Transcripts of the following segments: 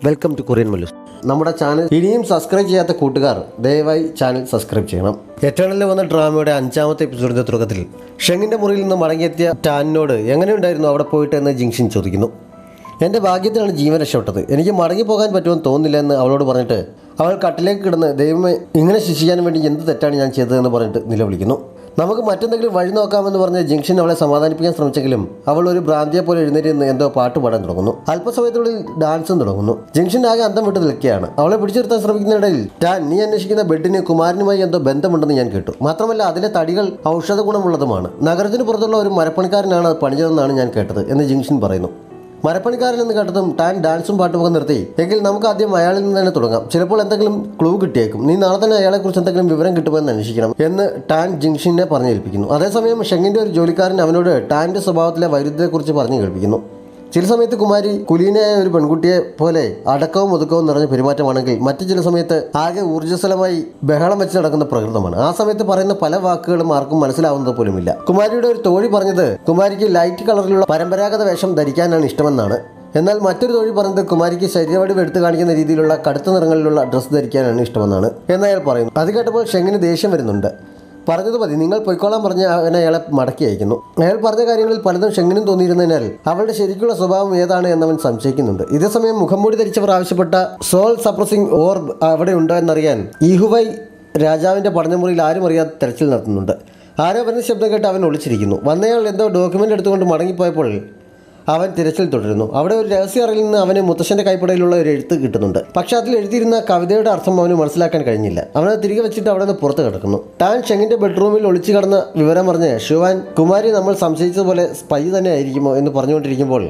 Welcome to Korean Mallus. നമ്മുടെ channel ഇനിയും subscribe ചെയ്യാത്ത കൂട്ടുകാർ ദയവായി ചാനൽ സബ്സ്ക്രൈബ് ചെയ്യണം. എറ്റേണലിൽ വന്ന ഡ്രാമയുടെ 5ാമത്തെ എപ്പിസോഡിന്റെ തുടക്കത്തിൽ ഷെങ്ങിന്റെ മുറിയിൽ നിന്ന് മടങ്ങിയെത്തിയ ടാനിനോട് എങ്ങനെയുണ്ടായിരുന്നു അവിടെ പോയിട്ട് എന്ന് ജിങ്ഷിൻ ചോദിക്കുന്നു. എൻ്റെ ഭാഗ്യത്തിലാണ് ജീവൻ രക്ഷപ്പെട്ടത്, എനിക്ക് മടങ്ങിപ്പോകാൻ പറ്റുമെന്ന് തോന്നുന്നില്ല എന്ന് അവളോട് പറഞ്ഞിട്ട് അവൾ കട്ടിലേക്ക് കിടന്ന് ദൈവമേ ഇങ്ങനെ ശിക്ഷിക്കാൻ വേണ്ടി എന്ത് തെറ്റാണ് ഞാൻ ചെയ്തതെന്ന് പറഞ്ഞിട്ട് നിലവിളിക്കുന്നു. നമുക്ക് മറ്റെന്തെങ്കിലും വഴി നോക്കാമെന്ന് പറഞ്ഞ് ജിങ്ഷൻ അവളെ സമാധാനിപ്പിക്കാൻ ശ്രമിച്ചെങ്കിലും അവൾ ഒരു ഭ്രാന്തിയെ പോലെ എഴുന്നേറ്റ് നിന്ന് എന്തോ പാട്ട് പാടാൻ തുടങ്ങുന്നു. അല്പസമയത്തിനുള്ളിൽ ഡാൻസും തുടങ്ങുന്നു. ജിങ്ഷൻ ആകെ അന്തം വിട്ട് നിൽക്കുകയാണ്. അവളെ പിടിച്ചു നിർത്താൻ ശ്രമിക്കുന്നതിനിടയിൽ ടാൻ നീ അന്വേഷിക്കുന്ന ബെഡിന് കുമാരനുമായി എന്തോ ബന്ധമുണ്ടെന്ന് ഞാൻ കേട്ടു, മാത്രമല്ല അതിലെ തടികൾ ഔഷധ ഗുണമുള്ളതുമാണ്, നഗരത്തിന് പുറത്തുള്ള ഒരു മരപ്പണിക്കാരനാണ് പണിഞ്ഞതെന്നാണ് ഞാൻ കേട്ടത് എന്ന് ജിങ്ഷൻ പറയുന്നു. മരപ്പണിക്കാരൻ എന്ന് കേട്ടതും ടാൻ ഡാൻസും പാട്ടുമൊക്കെ നിർത്തി എങ്കിൽ നമുക്ക് ആദ്യം അയാളിൽ നിന്ന് തന്നെ തുടങ്ങാം, ചിലപ്പോൾ എന്തെങ്കിലും ക്ലൂ കിട്ടിയേക്കും, നീ നാളെ തന്നെ അയാളെക്കുറിച്ച് എന്തെങ്കിലും വിവരം കിട്ടുമെന്ന് അന്വേഷിക്കണം എന്ന് ടാൻ ജിങ്ഷിനെ പറഞ്ഞു കേൾപ്പിക്കുന്നു. അതേസമയം ഷെങ്ങിന്റെ ഒരു ജോലിക്കാരൻ അവനോട് ടാന്റെ സ്വഭാവത്തിലെ വൈരുദ്ധ്യത്തെക്കുറിച്ച് പറഞ്ഞു കേൾപ്പിക്കുന്നു. ചില സമയത്ത് കുമാരി കുലീനയായ ഒരു പെൺകുട്ടിയെ പോലെ അടക്കവും ഒതുക്കവും നിറഞ്ഞ പെരുമാറ്റമാണെങ്കിൽ മറ്റു ചില സമയത്ത് ആകെ ഊർജ്ജസ്വലമായി ബഹളം വെച്ച് നടക്കുന്ന പ്രകൃതമാണ്. ആ സമയത്ത് പറയുന്ന പല വാക്കുകളും ആർക്കും മനസ്സിലാവുന്നത് പോലുമില്ല. കുമാരിയുടെ ഒരു തോഴി പറഞ്ഞത് കുമാരിക്ക് ലൈറ്റ് കളറിലുള്ള പരമ്പരാഗത വേഷം ധരിക്കാനാണ് ഇഷ്ടമെന്നാണ്. എന്നാൽ മറ്റൊരു തോഴി പറഞ്ഞത് കുമാരിക്ക് ശരീരവടിവ് എടുത്തു കാണിക്കുന്ന രീതിയിലുള്ള കടുത്ത നിറങ്ങളിലുള്ള ഡ്രസ്സ് ധരിക്കാനാണ് ഇഷ്ടമെന്നാണ് എന്നയാൾ പറയുന്നു. അത് കേട്ടപ്പോൾ ഷെങ്ങിന് ദേഷ്യം വരുന്നുണ്ട്. പറഞ്ഞത് മതി, നിങ്ങൾ പൊയ്ക്കോളാൻ പറഞ്ഞ് അവനെ അയാളെ മടക്കി അയക്കുന്നു. അയാൾ പറഞ്ഞ കാര്യങ്ങളിൽ പലതും ഷെങ്ങിനും തോന്നിയിരുന്നതിനാൽ അവളുടെ ശരിക്കുള്ള സ്വഭാവം ഏതാണ് എന്നവൻ സംശയിക്കുന്നുണ്ട്. ഇതേസമയം മുഖംമൂടി ധരിച്ചവർ ആവശ്യപ്പെട്ട സോൾ സപ്രസിംഗ് ഓർബ് അവിടെ ഉണ്ടോ എന്നറിയാൻ ഈഹുവൈ രാജാവിൻ്റെ പഠനമുറിയിൽ ആരും അറിയാതെ തെരച്ചിൽ നടത്തുന്നുണ്ട്. ആരോ വരുന്ന ശബ്ദം കേട്ട് അവൻ ഒളിച്ചിരിക്കുന്നു. വന്നയാൾ എന്തോ ഡോക്യുമെൻ്റ് എടുത്തുകൊണ്ട് മടങ്ങിപ്പോയപ്പോൾ അവൻ തിരച്ചിൽ തുടരുന്നു. അവിടെ ഒരു രഹസ്യ അറയിൽ നിന്ന് അവന് മുത്തശ്ശൻ്റെ കൈപ്പടയിലുള്ള ഒരു എഴുത്ത് കിട്ടുന്നുണ്ട്. പക്ഷേ അതിൽ എഴുതിയിരുന്ന കവിതയുടെ അർത്ഥം അവന് മനസ്സിലാക്കാൻ കഴിഞ്ഞില്ല. അവനത് തിരികെ വെച്ചിട്ട് അവിടെ നിന്ന് പുറത്ത് കിടക്കുന്നു. ടാൻ ഷെങ്ങിന്റെ ബെഡ്റൂമിൽ ഒളിച്ചു കിടന്ന വിവരം പറഞ്ഞ് ഷുവാൻ കുമാരി നമ്മൾ സംശയിച്ചതുപോലെ സ്പൈ തന്നെ ആയിരിക്കുമോ എന്ന് പറഞ്ഞുകൊണ്ടിരിക്കുമ്പോൾ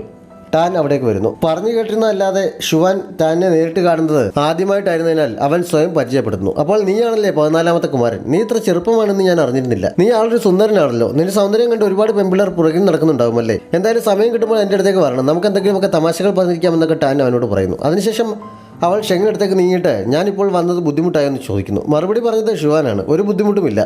ടാൻ അവിടേക്ക് വരുന്നു. പറഞ്ഞു കേട്ടിരുന്നതല്ലാതെ ഷുവാൻ ടാനെ നേരിട്ട് കാണുന്നത് ആദ്യമായിട്ടായിരുന്നതിനാൽ അവൻ സ്വയം പരിചയപ്പെടുന്നു. അപ്പോൾ നീയാണല്ലേ 14ാമത്തെ കുമാരൻ, നീ ഇത്ര ചെറുപ്പമാണെന്ന് ഞാൻ അറിഞ്ഞിരുന്നില്ല, നീ ആളൊരു സുന്ദരനാണല്ലോ, നിന്റെ സൗന്ദര്യം കണ്ട് ഒരുപാട് പെൺപിള്ളേർ പുറകിൽ നടക്കുന്നുണ്ടാവുമല്ലേ, എന്തായാലും സമയം കിട്ടുമ്പോൾ എൻ്റെ അടുത്തേക്ക് വരണം, നമുക്ക് എന്തെങ്കിലുമൊക്കെ തമാശകൾ പറഞ്ഞിരിക്കാമെന്നൊക്കെ ടാൻ അവനോട് പറയുന്നു. അതിനുശേഷം അവൾ ഷെങ്ങിനടുത്തേക്ക് നീങ്ങിയിട്ട് ഞാനിപ്പോൾ വന്നത് ബുദ്ധിമുട്ടായോ എന്ന് ചോദിക്കുന്നു. മറുപടി പറഞ്ഞത് ഷുവാനാണ്. ഒരു ബുദ്ധിമുട്ടുമില്ല,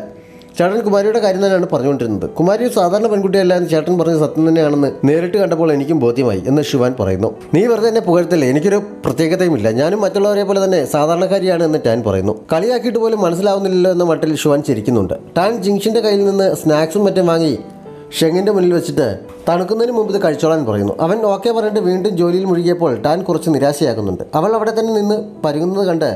ചേട്ടൻ കുമാരിയുടെ കാര്യം തന്നെയാണ് പറഞ്ഞുകൊണ്ടിരുന്നത്, കുമാരി ഒരു സാധാരണ പെൺകുട്ടിയല്ല എന്ന് ചേട്ടൻ പറഞ്ഞത് സത്യം തന്നെയാണെന്ന് നേരിട്ട് കണ്ടപ്പോൾ എനിക്കും ബോധ്യമായി എന്ന് ഷുവാൻ പറയുന്നു. നീ വെറുതെ എന്നെ പുകഴ്ത്തല്ലേ, എനിക്കൊരു പ്രത്യേകതയുമില്ല, ഞാനും മറ്റുള്ളവരെ പോലെ തന്നെ സാധാരണക്കാരിയാണ് എന്ന് ടാൻ പറയുന്നു. കളിയാക്കിയിട്ട് പോലും മനസ്സിലാവുന്നില്ലല്ലോ എന്ന മട്ടിൽ ഷുവാൻ ചിരിക്കുന്നുണ്ട്. ടാൻ ജിങ്ഷിന്റെ കയ്യിൽ നിന്ന് സ്നാക്സും മറ്റും വാങ്ങി ഷെങ്ങിന്റെ മുന്നിൽ വെച്ചിട്ട് തണുക്കുന്നതിന് മുമ്പ് ഇത് കഴിച്ചോളാൻ പറയുന്നു. അവൻ ഓക്കെ പറഞ്ഞിട്ട് വീണ്ടും ജോലിയിൽ മുഴുകിയപ്പോൾ ടാൻ കുറച്ച് നിരാശയാകുന്നുണ്ട്. അവൾ അവിടെ തന്നെ നിന്ന് പരുങ്ങുന്നത് കണ്ട്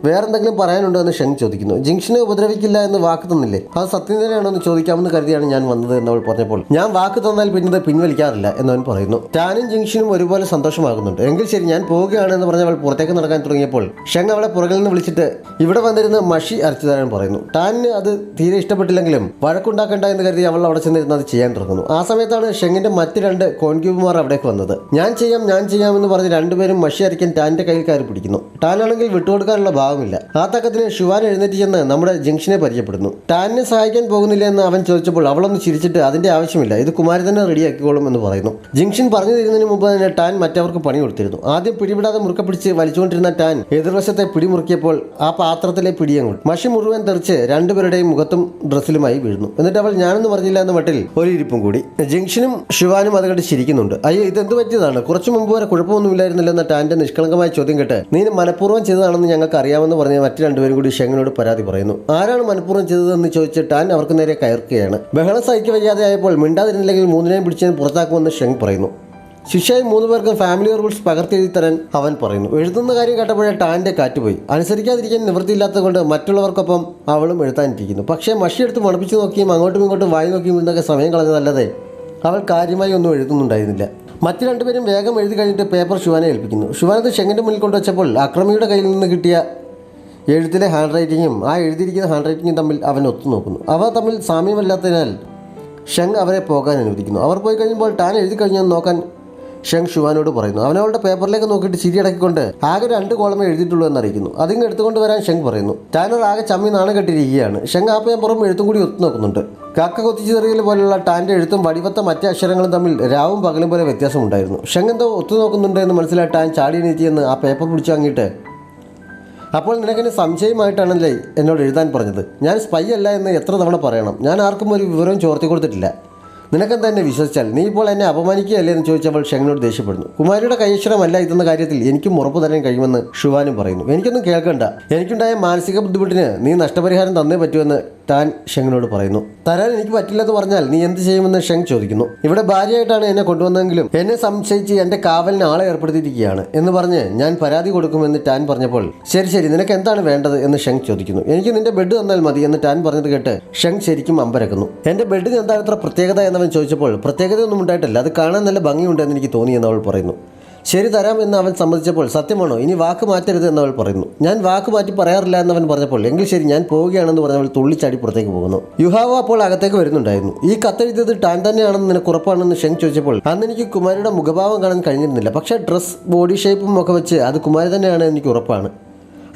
വേറെന്തെങ്കിലും പറയാനുണ്ടോ എന്ന് ഷെങ് ചോദിക്കുന്നു. ജിങ്ഷിനെ ഉപദ്രവിക്കില്ല എന്ന് വാക്ക് തന്നില്ലേ, അത് സത്യം തന്നെയാണോ എന്ന് ചോദിക്കാമെന്ന് കരുതിയാണ് ഞാൻ വന്നത് എന്നവൾ പറഞ്ഞപ്പോൾ ഞാൻ വാക്ക് തന്നാൽ പിന്നത് പിൻവലിക്കാറില്ല എന്നവൻ പറയുന്നു. ടാനും ജിങ്ഷിനും ഒരുപോലെ സന്തോഷമാകുന്നുണ്ട്. എങ്കിൽ ശരി ഞാൻ പോവുകയാണ് എന്ന് പറഞ്ഞ് അവൾ പുറത്തേക്ക് നടക്കാൻ തുടങ്ങിയപ്പോൾ ഷെങ് അവളെ പുറകിൽ നിന്ന് വിളിച്ചിട്ട് ഇവിടെ വന്നിരുന്ന് മഷി അരച്ചു തരാൻ പറയുന്നു. ടാനിന് അത് തീരെ ഇഷ്ടപ്പെട്ടില്ലെങ്കിലും വഴക്കുണ്ടാക്കണ്ട എന്ന് കരുതി അവൾ അവിടെ ചെന്നിരുന്ന് അത് ചെയ്യാൻ തുടങ്ങുന്നു. ആ സമയത്താണ് ഷെങ്ങിന്റെ മറ്റ് 2 കോൺക്യൂബുമാർ അവിടേക്ക് വന്നത്. ഞാൻ ചെയ്യാം എന്ന് പറഞ്ഞ് രണ്ടുപേരും മഷി അരയ്ക്കാൻ ടാനിന്റെ കയ്യിൽ കയറി പിടിക്കുന്നു. ടാനാണെങ്കിൽ വിട്ടുകൊടുക്കാനുള്ള ഭാവമില്ല. ആ തക്കത്തിന് ഷുവാൻ എഴുന്നേറ്റ് ചെന്ന് നമ്മുടെ ജിങ്ഷിനെ പരിചയപ്പെടുന്നു. ടാനിനെ സഹായിക്കാൻ പോകുന്നില്ല എന്ന് അവൻ ചോദിച്ചപ്പോൾ അവളൊന്ന് ചിരിച്ചിട്ട് അതിന്റെ ആവശ്യമില്ല, ഇത് കുമാരി തന്നെ റെഡിയാക്കിക്കോളും എന്ന് പറയുന്നു. ജിങ്ഷിൻ പറഞ്ഞു തരുന്നതിന് മുമ്പ് തന്നെ ടാൻ മറ്റവർക്ക് പണി കൊടുത്തിരുന്നു. ആദ്യം പിടിവിടാതെ മുറുക്കെ പിടിച്ച് വലിച്ചുകൊണ്ടിരുന്ന ടാൻ എതിർവശത്തെ പിടിമുറുക്കിയപ്പോൾ ആ പാത്രത്തിലെ പിടിയങ്ങൾ മഷി മുഴുവൻ തെറിച്ച് രണ്ടുപേരുടെയും മുഖത്തും ഡ്രസ്സിലുമായി വീഴുന്നു. എന്നിട്ട് അവൾ ഞാനൊന്നും പറഞ്ഞില്ല എന്ന മട്ടിൽ ഒരു ഇരിപ്പും കൂടി. ജിങ്ഷിനും ഷുവാനും അത് കണ്ട് ചിരിക്കുന്നുണ്ട്. അയ്യോ ഇതെന്ത് പറ്റിയതാണ്, കുറച്ചു മുമ്പ് വരെ കുഴപ്പമൊന്നുമില്ലായിരുന്നില്ല എന്ന ടാന്റെ നിഷ്കളങ്കമായ ചോദ്യം കേട്ട് നീ മനഃപൂർവ്വം ചെയ്തതാണെന്ന് ഞങ്ങൾക്ക് അറിയാമെന്ന് പറഞ്ഞ് മറ്റ് 2 പേരും കൂടി ഷെങ്ങിനോട് പരാതി പറയുന്നു. ആരാണ് മനഃപൂർവ്വം ചെയ്തതെന്ന് ചോദിച്ച് ടാൻ അവർക്ക് നേരെ കയറുകയാണ്. ബഹളം സഹിക്കുക വയ്യാതെ ആയപ്പോൾ മിണ്ടാതിരുന്നില്ലെങ്കിൽ 3 പിടിച്ച് പുറത്താക്കുമെന്ന് ഷെങ് പറയുന്നു. ശിക്ഷയായി 3 പേർക്കും ഫാമിലി റൂൾസ് പകർത്തി എഴുതി തരാൻ അവൻ പറയുന്നു. എഴുതുന്ന കാര്യം കേട്ടപ്പോഴേ ടാൻ്റെ കാറ്റുപോയി. അനുസരിക്കാതിരിക്കാൻ നിവൃത്തിയില്ലാത്തത് കൊണ്ട് മറ്റുള്ളവർക്കൊപ്പം അവളും എഴുതാനിരിക്കുന്നു. പക്ഷേ മഷിയെടുത്ത് മണപ്പിച്ച് നോക്കിയും അങ്ങോട്ടും ഇങ്ങോട്ടും വായി നോക്കിയും ഇന്നൊക്കെ സമയം കളഞ്ഞതല്ലാതെ അവൾ കാര്യമായി ഒന്നും എഴുതുന്നുണ്ടായിരുന്നില്ല. മറ്റ് 2 പേരും വേഗം എഴുതി കഴിഞ്ഞിട്ട് പേപ്പർ ഷുവാനെ ഏൽപ്പിക്കുന്നു. ഷുവാനത് ഷെങ്ങിന്റെ മുന്നിൽ കൊണ്ടുവച്ചപ്പോൾ അക്രമിയുടെ കയ്യിൽ നിന്ന് കിട്ടിയ എഴുത്തിലെ ഹാൻഡ് റൈറ്റിങ്ങും ആ എഴുതിയിരിക്കുന്ന ഹാൻഡ് റൈറ്റിങ്ങും തമ്മിൽ അവൻ ഒത്തുനോക്കുന്നു. അവ തമ്മിൽ സാമ്യമല്ലാത്തതിനാൽ ഷെങ് അവരെ പോകാൻ അനുവദിക്കുന്നു. അവർ പോയി കഴിയുമ്പോൾ ടാൻ എഴുതി കഴിഞ്ഞെന്ന് നോക്കാൻ ഷെങ് ഷുവാനോട് പറയുന്നു. അവനവളുടെ പേപ്പറിലേക്ക് നോക്കിയിട്ട് ചിരി അടക്കിക്കൊണ്ട് ആകെ 2 കോളമേ എഴുതിയിട്ടുള്ളൂ എന്നറിയിക്കുന്നു. അതിങ്ങ് എടുത്തുകൊണ്ട് വരാൻ ഷെങ് പറയുന്നു. ടാനർ ആകെ ചമ്മി നാണം കെട്ടിരിക്കുകയാണ്. ഷെങ് ആ പേപ്പറും എഴുത്തും കൂടി ഒത്തുനോക്കുന്നുണ്ട്. കാക്ക കൊത്തിച്ചെറിയൽ പോലുള്ള ടാൻ്റെ എഴുത്തും വടിവത്ത മറ്റേ അക്ഷരങ്ങളും തമ്മിൽ രാവും പകലും പോലെ വ്യത്യാസമുണ്ടായിരുന്നു. ഷെങ് എന്തോ ഒത്തുനോക്കുന്നുണ്ട് എന്ന് മനസ്സിലായി ടാൻ ചാടി എണീറ്റിയെന്ന് ആ പേപ്പർ പിടിച്ചു വാങ്ങിയിട്ട് അപ്പോൾ നിനക്കെന്നെ സംശയമായിട്ടാണല്ലേ എന്നോട് എഴുതാൻ പറഞ്ഞത്, ഞാൻ സ്പൈ അല്ല എന്ന് എത്ര തവണ പറയണം, ഞാൻ ആർക്കും ഒരു വിവരവും ചോർത്തി കൊടുത്തിട്ടില്ല, നിനക്കെന്താ എന്നെ വിശ്വസിച്ചാൽ നീ ഇപ്പോൾ എന്നെ അപമാനിക്കുകയല്ലേ എന്ന് ചോദിച്ചവൾ ഷെങ്ങിനോട് ദേഷ്യപ്പെടുന്നു. കുമാരിയുടെ കൈയക്ഷരമല്ല ഇതെന്ന കാര്യത്തിൽ എനിക്കും ഉറപ്പ് തരാൻ കഴിയുമെന്ന് ഷുവാനും പറയുന്നു. എനിക്കൊന്നും കേൾക്കണ്ട, എനിക്കുണ്ടായ മാനസിക ബുദ്ധിമുട്ടിന് നീ നഷ്ടപരിഹാരം തന്നേ പറ്റുമെന്ന് ടാൻ ഷെങ്ങിനോട് പറയുന്നു. തരാൻ എനിക്ക് പറ്റില്ലെന്ന് പറഞ്ഞാൽ നീ എന്ത് ചെയ്യുമെന്ന് ഷെങ് ചോദിക്കുന്നു. ഇവിടെ ഭാര്യയായിട്ടാണ് എന്നെ കൊണ്ടുവന്നതെങ്കിലും എന്നെ സംശയിച്ച് എന്റെ കാവലിന് ആളെ ഏർപ്പെടുത്തിയിരിക്കുകയാണ് എന്ന് പറഞ്ഞ് ഞാൻ പരാതി കൊടുക്കുമെന്ന് ടാൻ പറഞ്ഞപ്പോൾ ശരി നിനക്ക് എന്താണ് വേണ്ടത് എന്ന് ഷെങ് ചോദിക്കുന്നു. എനിക്ക് നിന്റെ ബെഡ് തന്നാൽ മതി എന്ന് ടാൻ പറഞ്ഞത് കേട്ട് ഷെങ് ശരിക്കും അമ്പരക്കുന്നു. എന്റെ ബെഡിന് എന്താണ് ഇത്ര പ്രത്യേകത എന്നവൻ ചോദിച്ചപ്പോൾ പ്രത്യേകതയൊന്നും ഉണ്ടായിട്ടില്ല, അത് കാണാൻ നല്ല ഭംഗിയുണ്ടെന്ന് എനിക്ക് തോന്നി എന്നവൾ പറയുന്നു. ശരി തരാം എന്ന് അവൻ സമ്മതിച്ചപ്പോൾ സത്യമാണോ, ഇനി വാക്ക് മാറ്റരുത് എന്നവൾ പറയുന്നു. ഞാൻ വാക്ക് മാറ്റി പറയാറില്ല എന്നവൻ പറഞ്ഞപ്പോൾ എങ്കിൽ ശരി ഞാൻ പോവുകയാണെന്ന് പറഞ്ഞവൾ തുള്ളിച്ചാടി പുറത്തേക്ക് പോകുന്നു. യുഹാവോ അപ്പോൾ അകത്തേക്ക് വരുന്നുണ്ടായിരുന്നു. ഈ കത്തെഴുതിയത് ടാൻ തന്നെയാണെന്ന് നിനക്ക് ഉറപ്പാണെന്ന് ഷെങ് ചോദിച്ചപ്പോൾ അന്ന് എനിക്ക് കുമാരിയുടെ മുഖഭാവം കാണാൻ കഴിഞ്ഞിരുന്നില്ല, പക്ഷേ ഡ്രസ് ബോഡി ഷേപ്പും ഒക്കെ വെച്ച് അത് കുമാരി തന്നെയാണ് എനിക്ക് ഉറപ്പാണ്.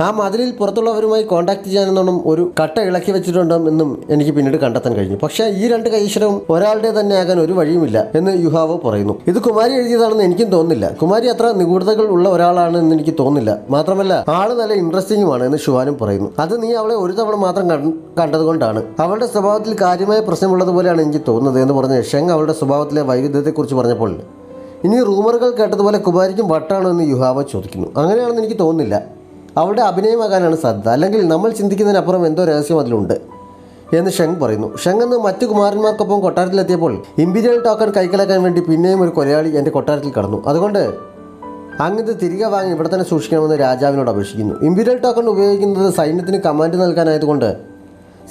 ആ മതിലിൽ പുറത്തുള്ളവരുമായി കോൺടാക്ട് ചെയ്യാനെന്നോണം ഒരു കട്ട ഇളക്കി വെച്ചിട്ടുണ്ടെന്നും എനിക്ക് പിന്നീട് കണ്ടെത്താൻ കഴിഞ്ഞു. പക്ഷേ ഈ രണ്ട് കൈശ്വരവും ഒരാളുടെ തന്നെ ആകാൻ ഒരു വഴിയുമില്ല എന്ന് യുഹാവോ പറയുന്നു. ഇത് കുമാരി എഴുതിയതാണെന്ന് എനിക്കും തോന്നുന്നില്ല. കുമാരി അത്ര നിഗൂഢതകൾ ഉള്ള ഒരാളാണ് എന്ന് എനിക്ക് തോന്നുന്നില്ല. മാത്രമല്ല ആള് നല്ല ഇൻട്രസ്റ്റിംഗുമാണ് എന്ന് ഷുവാനും പറയുന്നു. അത് നീ അവളെ ഒരു തവണ മാത്രം കണ്ടതുകൊണ്ടാണ്. അവളുടെ സ്വഭാവത്തിൽ കാര്യമായ പ്രശ്നമുള്ളതുപോലെയാണ് എനിക്ക് തോന്നുന്നത് എന്ന് പറഞ്ഞ് ഷെങ് അവളുടെ സ്വഭാവത്തിലെ വൈവിധ്യത്തെക്കുറിച്ച് പറഞ്ഞപ്പോൾ ഇനി റൂമറുകൾ കേട്ടതുപോലെ കുമാരിക്കും വട്ടാണോ എന്ന് യുഹാവോ ചോദിക്കുന്നു. അങ്ങനെയാണെന്ന് എനിക്ക് തോന്നുന്നില്ല. അവളുടെ അഭിനയമാകാനാണ് സാധ്യത, അല്ലെങ്കിൽ നമ്മൾ ചിന്തിക്കുന്നതിനപ്പുറം എന്തോ രഹസ്യം അതിലുണ്ട് എന്ന് ഷെങ് പറയുന്നു. ഷെങ് എന്ന് മറ്റു കുമാരന്മാർക്കൊപ്പം കൊട്ടാരത്തിലെത്തിയപ്പോൾ ഇമ്പീരിയൽ ടോക്കൺ കൈക്കലാക്കാൻ വേണ്ടി പിന്നെയും ഒരു കൊലയാളി എൻ്റെ കൊട്ടാരത്തിൽ കടന്നു. അതുകൊണ്ട് അങ്ങ് തിരികെ വാങ്ങി ഇവിടെ തന്നെ സൂക്ഷിക്കണമെന്ന് രാജാവിനോട് അപേക്ഷിക്കുന്നു. ഇമ്പീരിയൽ ടോക്കൺ ഉപയോഗിക്കുന്നത് സൈന്യത്തിന് കമാൻഡ് നൽകാനായതുകൊണ്ട്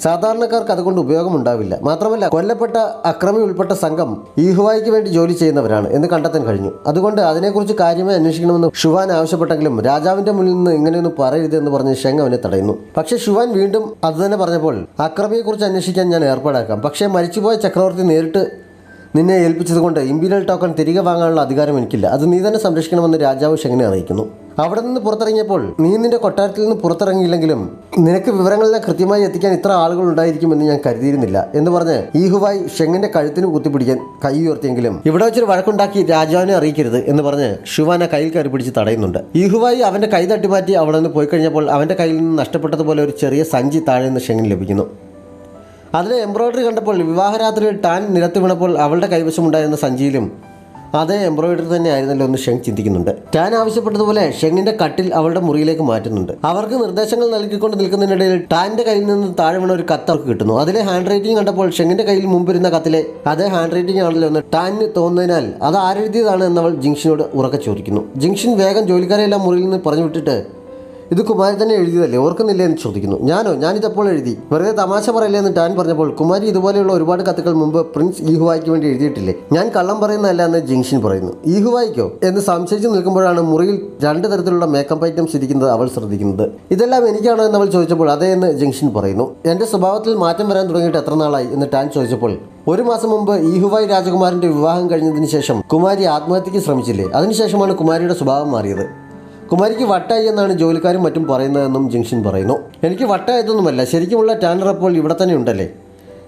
സാധാരണക്കാർക്ക് അതുകൊണ്ട് ഉപയോഗമുണ്ടാവില്ല. മാത്രമല്ല കൊല്ലപ്പെട്ട അക്രമി ഉൾപ്പെട്ട സംഘം ഈഹുവായിക്ക് വേണ്ടി ജോലി ചെയ്യുന്നവരാണ് എന്ന് കണ്ടെത്താൻ കഴിഞ്ഞു. അതുകൊണ്ട് അതിനെക്കുറിച്ച് കാര്യമായി അന്വേഷിക്കണമെന്ന് ഷുവാൻ ആവശ്യപ്പെട്ടെങ്കിലും രാജാവിന്റെ മുന്നിൽ നിന്ന് ഇങ്ങനെയൊന്നും പറയരുത് എന്ന് പറഞ്ഞ് ഷെങ് അവനെ തടയുന്നു. പക്ഷേ ഷുവാൻ വീണ്ടും അതുതന്നെ പറഞ്ഞപ്പോൾ അക്രമിയെക്കുറിച്ച് അന്വേഷിക്കാൻ ഞാൻ ഏർപ്പാടാക്കാം, പക്ഷേ മരിച്ചുപോയ ചക്രവർത്തി നേരിട്ട് നിന്നെ ഏൽപ്പിച്ചതുകൊണ്ട് ഇമ്പീരിയൽ ടോക്കൺ തിരികെ വാങ്ങാനുള്ള അധികാരം എനിക്കില്ല, അത് നീ തന്നെ സംരക്ഷിക്കണമെന്ന് രാജാവ് ഷെങ്ങിനെ അറിയിക്കുന്നു. അവിടെ നിന്ന് പുറത്തിറങ്ങിയപ്പോൾ നീ നിന്റെ കൊട്ടാരത്തിൽ നിന്ന് പുറത്തിറങ്ങിയില്ലെങ്കിലും നിനക്ക് വിവരങ്ങളെല്ലാം കൃത്യമായി എത്തിക്കാൻ ഇത്ര ആളുകൾ ഉണ്ടായിരിക്കുമെന്ന് ഞാൻ കരുതിയിരുന്നില്ല എന്ന് പറഞ്ഞ് ഈഹുവായി ഷെങ്ങിന്റെ കഴുത്തിന് കുത്തിപ്പിടിക്കാൻ കൈ ഉയർത്തിയെങ്കിലും ഇവിടെ വെച്ചൊരു വഴക്കുണ്ടാക്കി രാജാവിനെ അറിയിക്കരുത് എന്ന് പറഞ്ഞ് ഷുവാനെ കയ്യിൽ കയറി പിടിച്ച് തടയുന്നുണ്ട്. ഈഹുവായി അവന്റെ കൈ തട്ടിമാറ്റി അവിടെ നിന്ന് പോയി കഴിഞ്ഞപ്പോൾ അവന്റെ കയ്യിൽ നിന്ന് നഷ്ടപ്പെട്ടതുപോലെ ഒരു ചെറിയ സഞ്ചി താഴെ നിന്ന് ഷെങ്ങിന് ലഭിക്കുന്നു. അതിലെ എംബ്രോയിഡറി കണ്ടപ്പോൾ വിവാഹരാത്രിയിൽ ടാൻ നിലത്ത് വീണപ്പോൾ അവളുടെ കൈവശമുണ്ടായിരുന്ന സഞ്ചിയിലും അതേ എംബ്രോയിഡറി തന്നെ ആയിരുന്നല്ലോ എന്ന് ഷെങ് ചിന്തിക്കുന്നുണ്ട്. ടാൻ ആവശ്യപ്പെട്ടതുപോലെ ഷെങ്ങിന്റെ കട്ടിൽ അവളുടെ മുറിയിലേക്ക് മാറ്റുന്നുണ്ട്. അവർക്ക് നിർദ്ദേശങ്ങൾ നൽകിക്കൊണ്ട് നിൽക്കുന്നതിനിടയിൽ ടാന്റെ കയ്യിൽ നിന്ന് താഴെ വീണ ഒരു കത്ത് അവർക്ക് കിട്ടുന്നു. അതിലെ ഹാൻഡ് റൈറ്റിംഗ് കണ്ടപ്പോൾ ഷെങ്ങിന്റെ കയ്യിൽ മുമ്പിരുന്ന കത്തിലെ അതേ ഹാൻഡ് റൈറ്റിംഗ് ആണല്ലോ എന്ന് ടാനിന് തോന്നുന്നതിനാൽ അത് ആരെഴുതിയതാണ് എന്നവൾ ജിങ്ഷിനോട് ഉറക്കെ ചോദിക്കുന്നു. ജിങ്ഷിൻ വേഗം ജോലിക്കാരെല്ലാം മുറിയിൽ നിന്ന് പറഞ്ഞു വിട്ടിട്ട് ഇത് കുമാരി തന്നെ എഴുതിയതല്ലേ, ഓർക്കുന്നില്ലേ എന്ന് ചോദിക്കുന്നു. ഞാനിതപ്പോൾ എഴുതി, വെറുതെ തമാശ പറയില്ലേ എന്ന് ടാൻ പറഞ്ഞപ്പോൾ കുമാരി ഇതുപോലെയുള്ള ഒരുപാട് കത്തുകൾ മുമ്പ് പ്രിൻസ് ഈഹുവായിക്ക് വേണ്ടി എഴുതിയിട്ടില്ലേ, ഞാൻ കള്ളം പറയുന്നതല്ല എന്ന് ജിങ്ഷിൻ പറയുന്നു. ഈഹുവായിക്കോ എന്ന് സംശയിച്ച് നിൽക്കുമ്പോഴാണ് മുറിയിൽ രണ്ട് തരത്തിലുള്ള മേക്കപ്പ് ഐറ്റംസ് ഇരിക്കുന്നത് അവൾ ശ്രദ്ധിക്കുന്നത്. ഇതെല്ലാം എനിക്കാണോ എന്ന് അവൾ ചോദിച്ചപ്പോൾ അതേ എന്ന് ജിങ്ഷിൻ പറയുന്നു. എൻ്റെ സ്വഭാവത്തിൽ മാറ്റം വരാൻ തുടങ്ങിയിട്ട് എത്ര നാളായി എന്ന് ടാൻ ചോദിച്ചപ്പോൾ 1 മാസം മുമ്പ് ഈഹുവായി രാജകുമാരൻ്റെ വിവാഹം കഴിഞ്ഞതിന് ശേഷം കുമാരി ആത്മഹത്യക്ക് ശ്രമിച്ചില്ലേ, അതിനുശേഷമാണ് കുമാരിയുടെ സ്വഭാവം മാറിയത്. കുമാരിക്ക് വട്ടായി എന്നാണ് ജോലിക്കാരും മറ്റും പറയുന്നതെന്നും ജിങ്ഷിൻ പറയുന്നു. എനിക്ക് വട്ടായതൊന്നുമല്ല, ശരിക്കുമുള്ള ടാനർ അപ്പോൾ ഇവിടെ തന്നെ ഉണ്ടല്ലേ.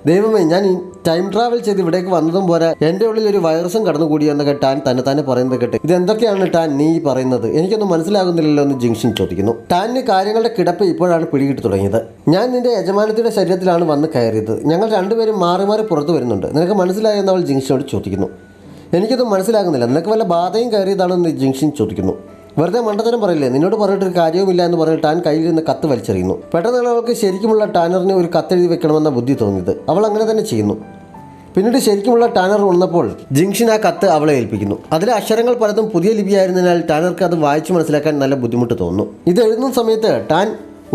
ദൈവമേ, ഞാൻ ടൈം ട്രാവൽ ചെയ്ത് ഇവിടേക്ക് വന്നതും പോരാ എൻ്റെ ഉള്ളിൽ ഒരു വൈറസും കടന്നുകൂടി എന്നൊക്കെ ടാൻ തന്നെ പറയുന്നത് കേട്ട് ഇതെന്തൊക്കെയാണ് ടാൻ നീ പറയുന്നത്, എനിക്കൊന്നും മനസ്സിലാകുന്നില്ലല്ലോ എന്ന് ജിങ്ഷിൻ ചോദിക്കുന്നു. ടാനിന് കാര്യങ്ങളുടെ കിടപ്പ് ഇപ്പോഴാണ് പിടികിട്ടി തുടങ്ങിയത്. ഞാൻ നിന്റെ യജമാനത്തിയുടെ ശരീരത്തിലാണ് വന്ന് കയറിയത്, ഞങ്ങൾ രണ്ടുപേരും മാറി മാറി പുറത്തു വരുന്നുണ്ട്, നിനക്ക് മനസ്സിലായോ എന്ന് അവൾ ജിങ്ഷിനോട് ചോദിക്കുന്നു. എനിക്കൊന്നും മനസ്സിലാകുന്നില്ല, നിനക്ക് വല്ല ബാധയും കയറിയതാണോ എന്ന് ജിങ്ഷിൻ ചോദിക്കുന്നു. വെറുതെ മണ്ടത്തരം പറയില്ലേ, നിന്നോട് പറഞ്ഞിട്ടൊരു കാര്യവുമില്ല എന്ന് പറഞ്ഞ് ടാൻ കയ്യിലിരുന്ന് കത്ത് വലിച്ചെറിയുന്നു. പെട്ടെന്നാണ് അവൾക്ക് ശരിക്കുമുള്ള ടാനറിന് ഒരു കത്തെഴുതി വെക്കണമെന്ന ബുദ്ധി തോന്നിയത്. അവൾ അങ്ങനെ തന്നെ ചെയ്യുന്നു. പിന്നീട് ശരിക്കുമുള്ള ടാനർ ഉണർന്നപ്പോൾ ജിങ്ഷിൻ ആ കത്ത് അവളെ ഏൽപ്പിക്കുന്നു. അതിലെ അക്ഷരങ്ങൾ പലതും പുതിയ ലിപിയായിരുന്നതിനാൽ ടാനർക്ക് അത് വായിച്ച് മനസ്സിലാക്കാൻ നല്ല ബുദ്ധിമുട്ട് തോന്നുന്നു. ഇത് എഴുതുന്ന സമയത്ത് ടാൻ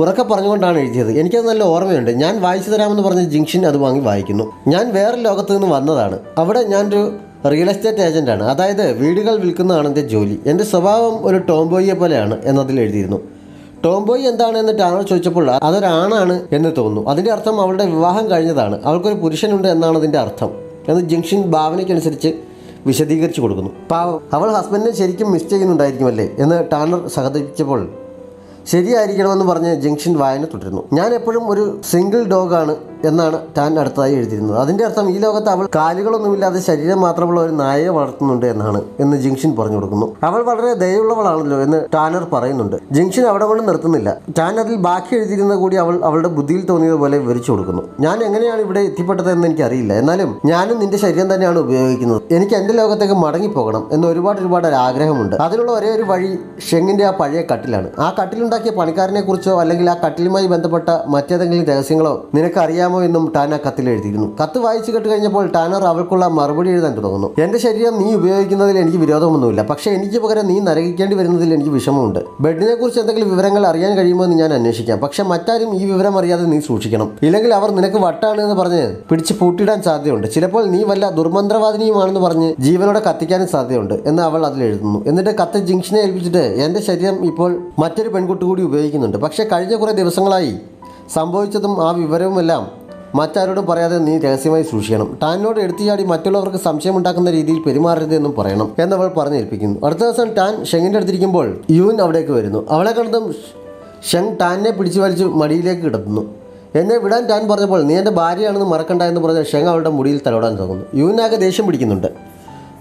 ഉറക്കെ പറഞ്ഞുകൊണ്ടാണ് എഴുതിയത്. എനിക്കത് നല്ല ഓർമ്മയുണ്ട്, ഞാൻ വായിച്ചു തരാമെന്ന് പറഞ്ഞ് ജിങ്ഷിൻ അത് വാങ്ങി വായിക്കുന്നു. ഞാൻ വേറെ ലോകത്ത് നിന്ന് വന്നതാണ്, അവിടെ ഞാനൊരു റിയൽ എസ്റ്റേറ്റ് ഏജൻറ്റാണ്, അതായത് വീടുകൾ വിൽക്കുന്നതാണ് എൻ്റെ ജോലി. എൻ്റെ സ്വഭാവം ഒരു ടോംബോയിയെ പോലെയാണ് എന്നതിൽ എഴുതിയിരുന്നു. ടോംബോയി എന്താണ് എന്ന് ടാനർ ചോദിച്ചപ്പോൾ അതൊരാണാണ് എന്ന് തോന്നുന്നു. അതിൻ്റെ അർത്ഥം അവളുടെ വിവാഹം കഴിഞ്ഞതാണ്, അവൾക്കൊരു പുരുഷനുണ്ട് എന്നാണ് അതിൻ്റെ അർത്ഥം എന്ന് ജിങ്ഷിൻ ഭാവനയ്ക്കനുസരിച്ച് വിശദീകരിച്ചു കൊടുക്കുന്നു. പാവം, അവൾ ഹസ്ബൻഡിനെ ശരിക്കും മിസ് ചെയ്യുന്നുണ്ടായിരിക്കുമല്ലേ എന്ന് ടാനർ സഹതപിച്ചപ്പോൾ ശരിയായിരിക്കണമെന്ന് പറഞ്ഞ് ജിങ്ഷിൻ വായന തുടരുന്നു. ഞാൻ എപ്പോഴും ഒരു സിംഗിൾ ഡോഗാണ് എന്നാണ് ടാൻ അടുത്തതായി എഴുതിയിരുന്നത്. അതിൻ്റെ അർത്ഥം ഈ ലോകത്ത് അവൾ കാലുകളൊന്നുമില്ലാതെ ശരീരം മാത്രമുള്ള ഒരു നായയെ വളർത്തുന്നുണ്ട് എന്നാണ് എന്ന് ജിങ്ഷൻ പറഞ്ഞു കൊടുക്കുന്നു. അവൾ വളരെ ദയുള്ളവളാണല്ലോ എന്ന് ടാനർ പറയുന്നുണ്ട്. ജിങ്ഷൻ അവിടെ കൊണ്ട് നിർത്തുന്നില്ല. ടാൻ അതിൽ ബാക്കി എഴുതിയിരുന്നത് കൂടി അവളുടെ ബുദ്ധിയിൽ തോന്നിയതുപോലെ വിവരിച്ചു കൊടുക്കുന്നു. ഞാൻ എങ്ങനെയാണ് ഇവിടെ എത്തിപ്പെട്ടതെന്ന് എനിക്കറിയില്ല, എന്നാലും ഞാനും നിന്റെ ശരീരം തന്നെയാണ് ഉപയോഗിക്കുന്നത്. എനിക്ക് എൻ്റെ ലോകത്തേക്ക് മടങ്ങിപ്പോകണം എന്ന് ഒരുപാട് ആഗ്രഹമുണ്ട്. അതിനുള്ള ഒരേ ഒരു വഴി ഷെങ്ങിൻ്റെ ആ പഴയ കട്ടിലാണ്. ആ കട്ടിലുണ്ടാക്കിയ പണിക്കാരനെ കുറിച്ചോ അല്ലെങ്കിൽ ആ കട്ടിലുമായി ബന്ധപ്പെട്ട മറ്റേതെങ്കിലും രഹസ്യങ്ങളോ നിനക്ക് അറിയാമോ എന്നും ടാൻ ആ കത്തിൽ എഴുതിയിരുന്നു. കത്ത് വായിച്ചു കേട്ട് കഴിഞ്ഞപ്പോൾ ടാനർ അവൾക്കുള്ള മറുപടി എഴുതാൻ തുടങ്ങുന്നു. എൻ്റെ ശരീരം നീ ഉപയോഗിക്കുന്നതിൽ എനിക്ക് വിരോധമൊന്നുമില്ല, പക്ഷേ എനിക്ക് പകരം നീ നരകിക്കേണ്ടി വരുന്നതിൽ എനിക്ക് വിഷമമുണ്ട്. ബെഡിനെ കുറിച്ച് എന്തെങ്കിലും വിവരങ്ങൾ അറിയാൻ കഴിയുമോ എന്ന് ഞാൻ അന്വേഷിക്കാം, പക്ഷെ മറ്റാരും ഈ വിവരം അറിയാതെ നീ സൂക്ഷിക്കണം. ഇല്ലെങ്കിൽ അവർ നിനക്ക് വട്ടാണ് എന്ന് പറഞ്ഞ് പിടിച്ച് പൂട്ടിയിടാൻ സാധ്യതയുണ്ട്. ചിലപ്പോൾ നീ വല്ല ദുർമന്ത്രവാദിനിയുമാണെന്ന് പറഞ്ഞ് ജീവനോടെ കത്തിക്കാനും സാധ്യതയുണ്ട് എന്ന് അവൾ അതിൽ എഴുതുന്നു. എന്നിട്ട് കത്ത് ജിങ്ഷനെ ഏൽപ്പിച്ചിട്ട് എൻ്റെ ശരീരം ഇപ്പോൾ മറ്റൊരു പെൺകുട്ടി കൂടി ഉപയോഗിക്കുന്നുണ്ട്, പക്ഷേ കഴിഞ്ഞ കുറേ ദിവസങ്ങളായി സംഭവിച്ചതും ആ വിവരവുമെല്ലാം മറ്റാരോടും പറയാതെ നീ രഹസ്യമായി സൂക്ഷിക്കണം. ടാനിനോട് എടുത്തുചാടി മറ്റുള്ളവർക്ക് സംശയമുണ്ടാക്കുന്ന രീതിയിൽ പെരുമാറരുതെന്നും പറയണം എന്നവൾ പറഞ്ഞേൽപ്പിക്കുന്നു. അടുത്ത ദിവസം ടാൻ ഷെങ്ങിൻ്റെ അടുത്തിരിക്കുമ്പോൾ യൂൻ അവിടേക്ക് വരുന്നു. അവളെ കണ്ടതും ഷെങ് ടാനിനെ പിടിച്ചു വലിച്ച് മടിയിലേക്ക് കിടത്തുന്നു. എന്നെ വിടാൻ ടാൻ പറഞ്ഞപ്പോൾ നീ എൻ്റെ ഭാര്യയാണെന്ന് മറക്കണ്ട എന്ന് പറഞ്ഞ് ഷെങ് അവളുടെ മുടിയിൽ തലോടാൻ തുടങ്ങുന്നു. യൂനാകെ ദേഷ്യം പിടിക്കുന്നുണ്ട്.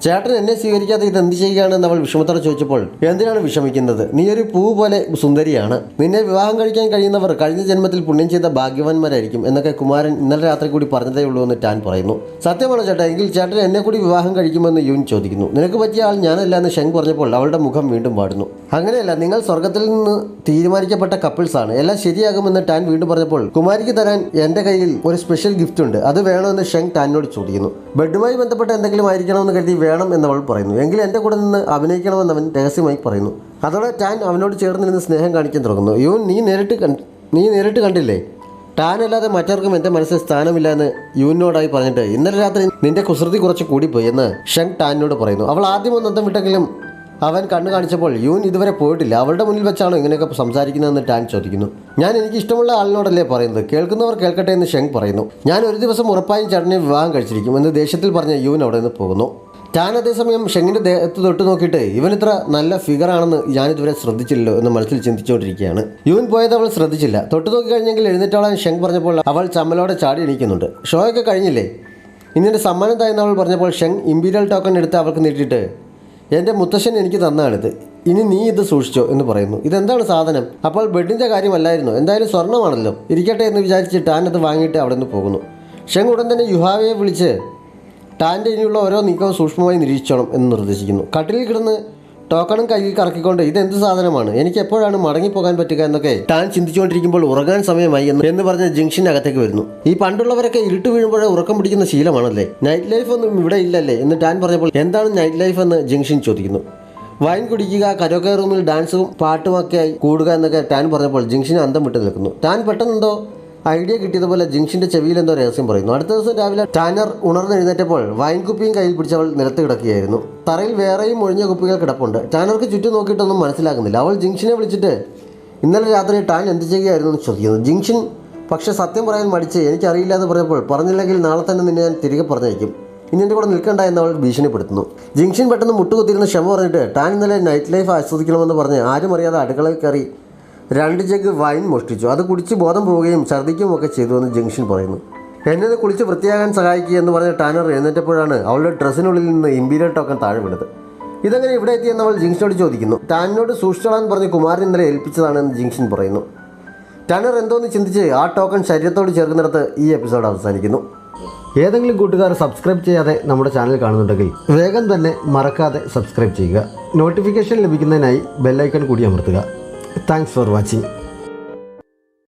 ചേട്ടൻ എന്നെ സ്വീകരിക്കാതെ ഇത് എന്ത് ചെയ്യുകയാണെന്ന് അവൾ വിഷമത്തോടെ ചോദിച്ചപ്പോൾ എന്തിനാണ് വിഷമിക്കുന്നത്, നീ ഒരു പൂ പോലെ സുന്ദരിയാണ്, നിന്നെ വിവാഹം കഴിക്കാൻ കഴിയുന്നവർ കഴിഞ്ഞ ജന്മത്തിൽ പുണ്യം ചെയ്ത ഭാഗ്യവാന്മാരായിരിക്കും എന്നൊക്കെ കുമാരൻ ഇന്നലെ രാത്രി കൂടി പറഞ്ഞതേ ഉള്ളൂ എന്ന് ടാൻ പറയുന്നു. സത്യമാണോ ചേട്ടാ, എങ്കിൽ ചേട്ടൻ എന്നെ കൂടി വിവാഹം കഴിക്കുമെന്ന് യൂൻ ചോദിക്കുന്നു. നിനക്ക് പറ്റിയ ആൾ ഞാനല്ല എന്ന് ഷെങ് പറഞ്ഞപ്പോൾ അവളുടെ മുഖം വീണ്ടും വാടുന്നു. അങ്ങനെയല്ല, നിങ്ങൾ സ്വർഗത്തിൽ നിന്ന് തീരുമാനിക്കപ്പെട്ട കപ്പിൾസാണ്, എല്ലാം ശരിയാകുമെന്ന് ടാൻ വീണ്ടും പറഞ്ഞപ്പോൾ കുമാരിക്ക് തരാൻ എൻ്റെ കയ്യിൽ ഒരു സ്പെഷ്യൽ ഗിഫ്റ്റ് ഉണ്ട്, അത് വേണമെന്ന് ഷെങ് ടാനിനോട് ചോദിക്കുന്നു. ബെഡുമായി ബന്ധപ്പെട്ട എന്തെങ്കിലും ആയിരിക്കണമെന്ന് കരുതി വേണം എന്നവൾ പറയുന്നു. എങ്കിൽ എൻ്റെ കൂടെ നിന്ന് അഭിനയിക്കണമെന്ന് അവൻ രഹസ്യമായി പറയുന്നു. അതോടെ ടാൻ അവനോട് ചേർന്ന് നിന്ന് സ്നേഹം കാണിക്കാൻ തുടങ്ങുന്നു. യൂൻ നീ നേരിട്ട് കണ്ടില്ലേ, ടാൻ അല്ലാതെ മറ്റാർക്കും എൻ്റെ മനസ്സിൽ സ്ഥാനമില്ല എന്ന് യൂനോടായി പറഞ്ഞിട്ട് ഇന്നലെ രാത്രി നിന്റെ കുസൃതി കുറച്ച് കൂടിപ്പോയി എന്ന് ഷെങ് ടാനിനോട് പറയുന്നു. അവൾ ആദ്യം ഒന്ന് അന്തം വിട്ടെങ്കിലും അവൻ കണ്ണു കാണിച്ചപ്പോൾ യൂൻ ഇതുവരെ പോയിട്ടില്ല, അവളുടെ മുന്നിൽ വെച്ചാണോ ഇങ്ങനെയൊക്കെ സംസാരിക്കുന്നതെന്ന് ടാൻ ചോദിക്കുന്നു. ഞാൻ എനിക്ക് ഇഷ്ടമുള്ള ആളിനോടല്ലേ പറയുന്നത്, കേൾക്കുന്നവർ കേൾക്കട്ടെ എന്ന് ഷെങ് പറയുന്നു. ഞാൻ ഒരു ദിവസം ഉറപ്പായും ചേട്ടനെ വിവാഹം കഴിച്ചിരിക്കും എന്ന് ദേഷ്യത്തിൽ പറഞ്ഞ യൂൻ അവിടെ നിന്ന് പോകുന്നു. ടാൻ അതേസമയം ഷെങ്ങിൻ്റെ ദേഹത്ത് തൊട്ട് നോക്കിയിട്ട് ഇവൻ ഇത്ര നല്ല ഫിഗറാണെന്ന് ഞാനിതുവരെ ശ്രദ്ധിച്ചില്ലല്ലോ എന്ന് മനസ്സിൽ ചിന്തിച്ചുകൊണ്ടിരിക്കുകയാണ്. യൂൻ പോയത് അവൾ ശ്രദ്ധിച്ചില്ല. തൊട്ട് നോക്കി കഴിഞ്ഞെങ്കിൽ എഴുന്നേറ്റോളാൻ ഷെങ് പറഞ്ഞപ്പോൾ അവൾ ചമ്മലോടെ ചാടി എണീക്കുന്നുണ്ട്. ഷോയൊക്കെ കഴിഞ്ഞില്ലേ, ഇനി എൻ്റെ സമ്മാനം തായെന്ന് അവൾ പറഞ്ഞപ്പോൾ ഷെങ് ഇമ്പീരിയൽ ടോക്കൺ എടുത്ത് അവൾക്ക് നീട്ടിയിട്ട് എൻ്റെ മുത്തശ്ശൻ എനിക്ക് തന്നാണിത്, ഇനി നീ ഇത് സൂക്ഷിച്ചോ എന്ന് പറയുന്നു. ഇതെന്താണ് സാധനം? അപ്പോൾ ബെഡിൻ്റെ കാര്യമല്ലായിരുന്നു, എന്തായാലും സ്വർണ്ണമാണല്ലോ, ഇരിക്കട്ടെ എന്ന് വിചാരിച്ച് ടാൻ അത് വാങ്ങിയിട്ട് അവിടെ നിന്ന് പോകുന്നു. ഷെങ് ഉടൻ തന്നെ യുഹാവയെ വിളിച്ച് ടാൻ്റെ ഇനിയുള്ള ഓരോ നീക്കവും സൂക്ഷ്മമായി നിരീക്ഷിച്ചോണം എന്ന് നിർദ്ദേശിക്കുന്നു. കട്ടിലിൽ കിടന്ന് ടോക്കണും കയ്യിൽ കറക്കിക്കൊണ്ട് ഇതെന്ത് സാധനമാണ്, എനിക്ക് എപ്പോഴാണ് മടങ്ങിപ്പോകാൻ പറ്റുക എന്നൊക്കെ ടാൻ ചിന്തിച്ചുകൊണ്ടിരിക്കുമ്പോൾ ഉറങ്ങാൻ സമയമായി എന്ന് പറഞ്ഞ് ജിങ്ഷൻ അകത്തേക്ക് വരുന്നു. ഈ പണ്ടുള്ളവരൊക്കെ ഇരുട്ട് വീഴുമ്പോഴേ ഉറക്കം പിടിക്കുന്ന ശീലമാണല്ലേ, നൈറ്റ് ലൈഫ് ഒന്നും ഇവിടെ ഇല്ലല്ലേ എന്ന് ടാൻ പറഞ്ഞപ്പോൾ എന്താണ് നൈറ്റ് ലൈഫ് എന്ന് ജിങ്ഷൻ ചോദിക്കുന്നു. വൈൻ കുടിക്കുക, കരോക്കെ റൂമിൽ ഡാൻസും പാട്ടുമൊക്കെയായി കൂടുക എന്നൊക്കെ ടാൻ പറഞ്ഞപ്പോൾ ജിങ്ഷന് അന്തം വിട്ട് നിൽക്കുന്നു. ടാൻ പെട്ടെന്നെന്തോ ഐഡിയ കിട്ടിയതുപോലെ ജിങ്ഷന്റെ ചെവിയിൽ എന്തോ രഹസ്യം പറയുന്നു. അടുത്ത ദിവസം രാവിലെ ടാനർ ഉണർന്നെഴുന്നേറ്റപ്പോൾ വൈൻ കുപ്പിയും കയ്യിൽ പിടിച്ചവൾ നിലത്ത് കിടക്കുകയായിരുന്നു. തറയിൽ വേറെയും ഒഴിഞ്ഞ കുപ്പികൾ കിടപ്പുണ്ട്. ടാനർക്ക് ചുറ്റും നോക്കിയിട്ടൊന്നും മനസ്സിലാകുന്നില്ല. അവൾ ജിങ്ഷനെ വിളിച്ചിട്ട് ഇന്നലെ രാത്രി ടാൻ എന്ത് ചെയ്യുകയായിരുന്നു എന്ന് ചോദിക്കുന്നു. ജിങ്ഷൻ പക്ഷേ സത്യം പറയാൻ മടിച്ച് എനിക്കറിയില്ല എന്ന് പറഞ്ഞപ്പോൾ പറഞ്ഞില്ലെങ്കിൽ നാളെ തന്നെ നിന്നെ ഞാൻ തിരികെ പറഞ്ഞയക്കും, ഇനി എൻ്റെ കൂടെ നിൽക്കണ്ട എന്ന് അവൾ ഭീഷണിപ്പെടുത്തുന്നു. ജിങ്ഷൻ പെട്ടെന്ന് മുട്ടുകുത്തിരുന്ന് ക്ഷമ പറഞ്ഞിട്ട് ടാൻ ഇന്നലെ നൈറ്റ് ലൈഫ് ആസ്വദിക്കണമെന്ന് പറഞ്ഞ് ആരും അറിയാതെ അടുക്കളയിൽ കയറി 2 ജഗ് വൈൻ മോഷ്ടിച്ചു, അത് കുടിച്ച് ബോധം പോവുകയും ഛർദ്ദിക്കുകയും ഒക്കെ ചെയ്തു എന്ന് ജിങ്ഷൻ പറയുന്നു. എന്നെ കുളിച്ച് വൃത്തിയാകാൻ സഹായിക്കുക എന്ന് പറഞ്ഞ ടാനർ എഴുന്നേറ്റപ്പോഴാണ് അവളുടെ ഡ്രസ്സിനുള്ളിൽ നിന്ന് ഇമ്പീരിയൽ ടോക്കൺ താഴെ വീണത്. ഇതെങ്ങനെ ഇവിടെ എത്തിയെന്ന് അവൾ ജിങ്ഷനോട് ചോദിക്കുന്നു. ടാനിനോട് സൂക്ഷിച്ചോളാൻ പറഞ്ഞ് കുമാരൻ ഇന്നലെ ഏൽപ്പിച്ചതാണെന്ന് ജിങ്ഷൻ പറയുന്നു. ടാനർ എന്തോന്ന് ചിന്തിച്ച് ആ ടോക്കൺ ശരീരത്തോട് ചേർക്കുന്നിടത്ത് ഈ എപ്പിസോഡ് അവസാനിക്കുന്നു. ഏതെങ്കിലും കൂട്ടുകാർ സബ്സ്ക്രൈബ് ചെയ്യാതെ നമ്മുടെ ചാനൽ കാണുന്നുണ്ടെങ്കിൽ വേഗം തന്നെ മറക്കാതെ സബ്സ്ക്രൈബ് ചെയ്യുക. നോട്ടിഫിക്കേഷൻ ലഭിക്കുന്നതിനായി ബെല്ലൈക്കൺ കൂടി അമർത്തുക. Thanks for watching.